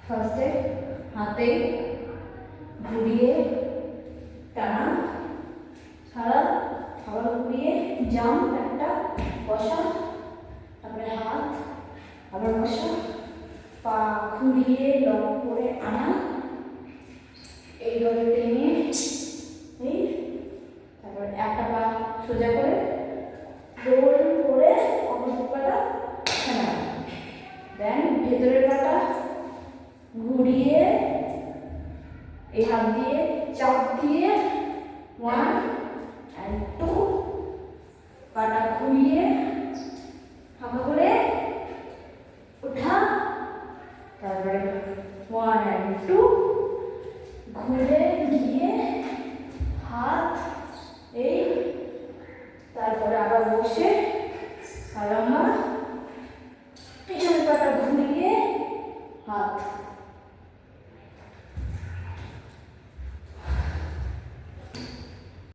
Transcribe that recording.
ফার্স্টে হাতে ঘুরিয়ে টানা, সারা আবার ঘুরিয়ে জাম্প একটা, বসা, তারপরে হাত আবার বসা, পা ঘুরিয়ে লক করে আনা, এইভাবে টেনে এই, তারপর একটা পা সোজা করে রোল করে অপর পাটা ফেলা, দেন ভেতরের পাটা ঘুরিয়ে এই হাত দিয়ে চাপ দিয়ে 1 and 2, পাটা ঘুরিয়ে ফাঁকা করে ওঠা, তারপরে 1 and 2, ঘুরে গিয়ে হাত এই, তারপরে আবার বসে লম্বা, পিছনের পাটা ঘুরিয়ে হাত